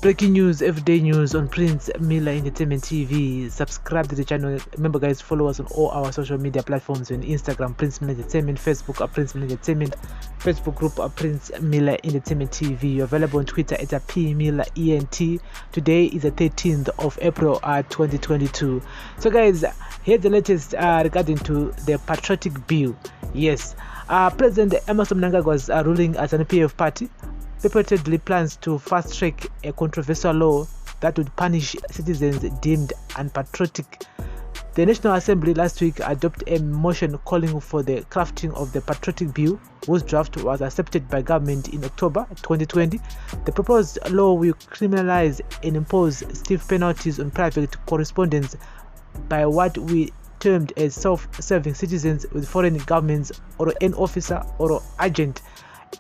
Breaking news, everyday news on Prince Miller Entertainment TV. Subscribe to the channel. Remember, guys, follow us on all our social media platforms: on Instagram, Prince Miller Entertainment; Facebook, Prince Miller Entertainment; Facebook group, Prince Miller Entertainment TV. You're available on Twitter at PMillerENT. Today is the 13th of April, 2022. So, guys, here's the latest regarding to the Patriotic bill. Yes, President Emmerson Mnangagwa's ruling as Zanu PF Party purportedly plans to fast-track a controversial law that would punish citizens deemed unpatriotic. The National Assembly last week adopted a motion calling for the crafting of the Patriotic Bill, whose draft was accepted by government in October 2020. The proposed law will criminalize and impose stiff penalties on private correspondence by what we termed as self-serving citizens with foreign governments or an officer or agent.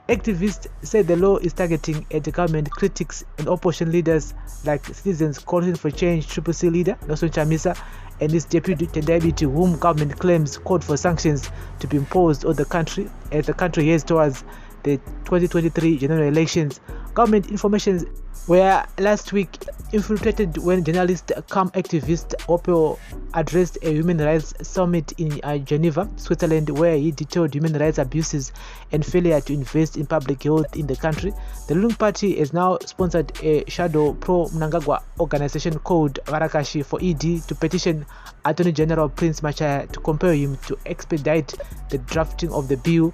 Activists say the law is targeting at government critics and opposition leaders like Citizens Coalition for Change CCC leader Nelson Chamisa and his deputy Tendai, whom government claims called for sanctions to be imposed on the country as the country heads towards the 2023 general elections. Government information were last week infiltrated when journalist cum activist Opel addressed a human rights summit in Geneva, Switzerland, where he detailed human rights abuses and failure to invest in public health in the country. The ruling party has now sponsored a shadow pro-Mnangagwa organization called Varakashi for ED to petition Attorney General Prince Machaya to compel him to expedite the drafting of the bill.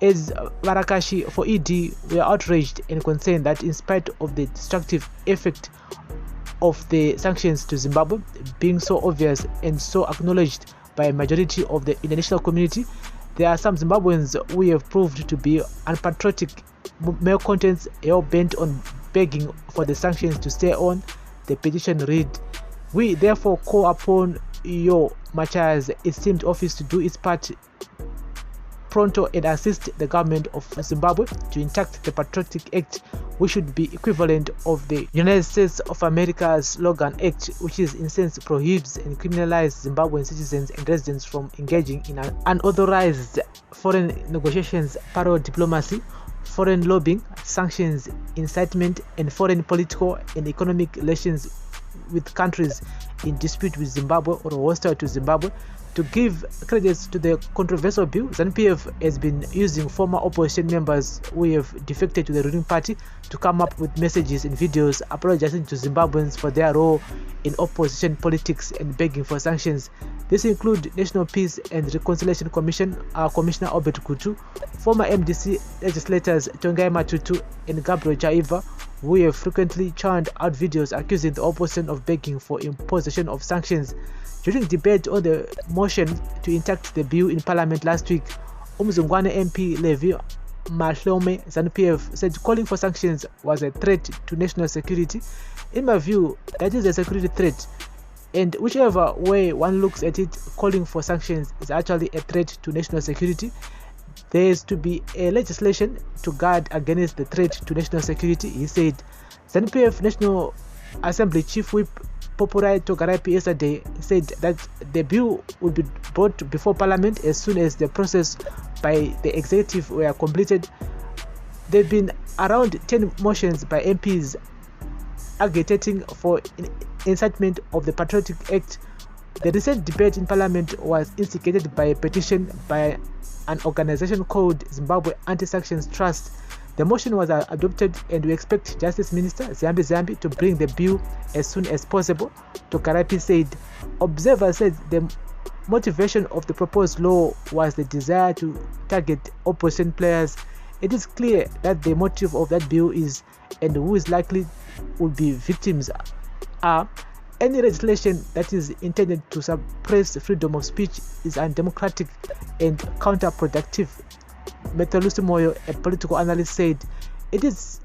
As Varakashi for ED were outraged and concerned that in spite of the destructive effect of the sanctions to Zimbabwe being so obvious and so acknowledged by a majority of the international community, there are some Zimbabweans who have proved to be unpatriotic, malcontents, hell-bent on begging for the sanctions to stay on. The petition read, "We therefore call upon your Machaya's esteemed office to do its part pronto and assist the government of Zimbabwe to enact the Patriotic Act, which should be equivalent of the United States of America's Logan Act, which is in sense prohibits and criminalizes Zimbabwean citizens and residents from engaging in unauthorized foreign negotiations, parallel diplomacy, foreign lobbying, sanctions, incitement, and foreign political and economic relations with countries in dispute with Zimbabwe or hostile to Zimbabwe." To give credits to the controversial bill, Zanu PF has been using former opposition members who have defected to the ruling party to come up with messages and videos apologizing to Zimbabweans for their role in opposition politics and begging for sanctions. This include National Peace and Reconciliation Commission Commissioner Obert Kutu, former MDC legislators Tongai Matutu and Gabriel Chaiva, who have frequently churned out videos accusing the opposition of begging for imposition of sanctions. During debate on the motion to enact the bill in Parliament last week, Umzungwane MP Levi Mahlome, Zanu PF, said calling for sanctions was a threat to national security. In my view, that is a security threat, and whichever way one looks at it, calling for sanctions is actually a threat to national security. There is to be a legislation to guard against the threat to national security, he said. Zanu PF National Assembly Chief Whip Popurai Togarapi yesterday said that the bill would be brought before Parliament as soon as the process by the executive were completed. There have been around 10 motions by MPs agitating for incitement of the Patriotic Act. The recent debate in Parliament was instigated by a petition by an organization called Zimbabwe Anti-Sanctions Trust. The motion was adopted and we expect Justice Minister Zambi to bring the bill as soon as possible, Tokarapi said. Observers said the motivation of the proposed law was the desire to target opposition players. It is clear that the motive of that bill is, and who is likely would be victims are, any legislation that is intended to suppress freedom of speech is undemocratic and counterproductive. Metalusi Moyo, a political analyst, said it is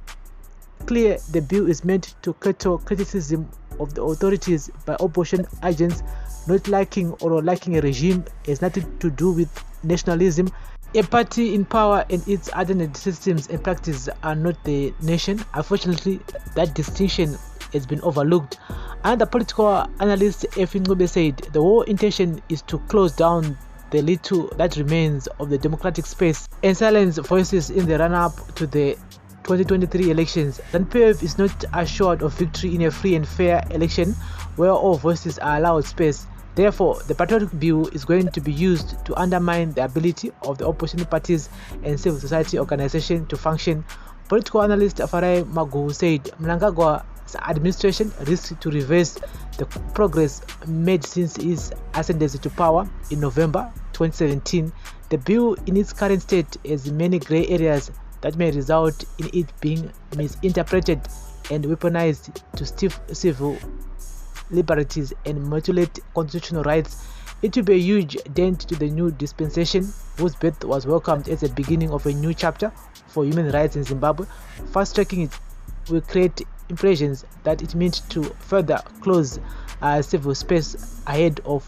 clear the bill is meant to curtail criticism of the authorities by opposition agents. Not liking or liking a regime has nothing to do with nationalism. A party in power and its alternate systems and practice are not the nation. Unfortunately, that distinction has been overlooked. And the political analyst F. Ngube said the whole intention is to close down the little that remains of the democratic space and silence voices in the run-up to the 2023 elections. Zanu PF is not assured of victory in a free and fair election where all voices are allowed space. Therefore, the Patriotic bill is going to be used to undermine the ability of the opposition parties and civil society organizations to function. Political analyst Farai Magu said Mnangagwa's administration risks to reverse the progress made since his ascendancy to power in November 2017. The bill in its current state has many grey areas that may result in it being misinterpreted and weaponized to stiff civil liberties and mutilate constitutional rights. It will be a huge dent to the new dispensation, whose birth was welcomed as the beginning of a new chapter for human rights in Zimbabwe. Fast-tracking it will create impressions that it meant to further close civil space ahead of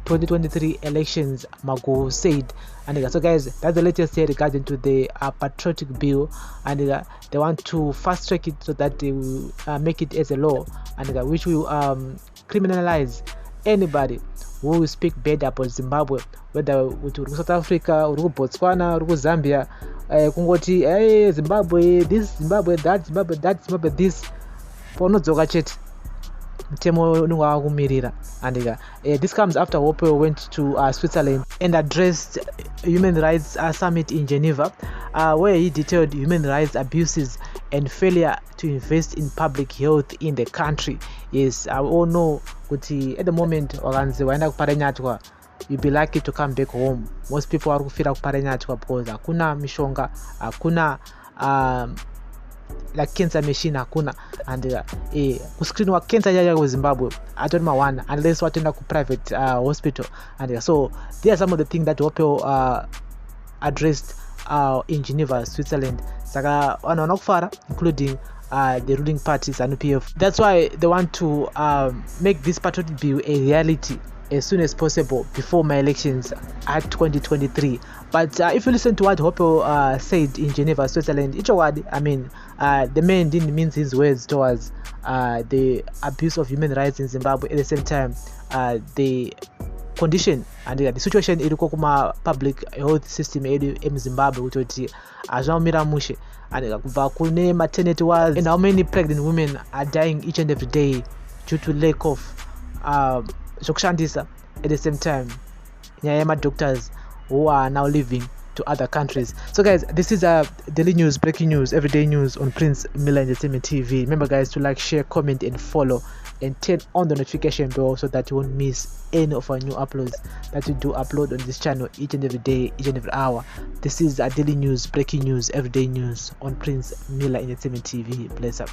2023 elections, Mago said. And so guys, that's the latest here regarding to the Patriotic bill, and they want to fast track it so that they will make it as a law, and which will criminalize anybody who will speak bad about Zimbabwe, whether uri South Africa, uri Botswana, uri Zambia, kungoti hey, Zimbabwe this, Zimbabwe that, Zimbabwe that, Zimbabwe this, ponodzoka chete and this comes after Hope went to Switzerland and addressed human rights summit in Geneva, where he detailed human rights abuses and failure to invest in public health in the country. Yes, I all know at the moment you'll be lucky to come back home. Most people are kufira kuparanyatwa because hakuna mishonga, hakuna like cancer machine hakuna, and kuscreen wa cancer yaja kwa Zimbabwe atoni mawana unless watenda ku private hospital, and so there are some of the things that Opel addressed in Geneva, Switzerland. Saka wana kufara including the ruling party Zanu PF. That's why they want to make this Patriotic bill a reality as soon as possible before my elections at 2023. But if you listen to what Hoppe said in Geneva, Switzerland, each word, I mean, the man didn't mean his words towards the abuse of human rights in Zimbabwe. At the same time, the condition and the situation in the public health system in Zimbabwe, which is mushe, and maternity wards, and how many pregnant women are dying each and every day due to lack of Shokshandisa. At the same time, Nyayama doctors who are now living to other countries. So guys, this is daily news, breaking news, everyday news on Prince Mila Entertainment TV. Remember guys to like, share, comment and follow, and turn on the notification bell so that you won't miss any of our new uploads that we do upload on this channel each and every day, each and every hour. This is daily news, breaking news, everyday news on Prince Mila Entertainment TV. Bless up.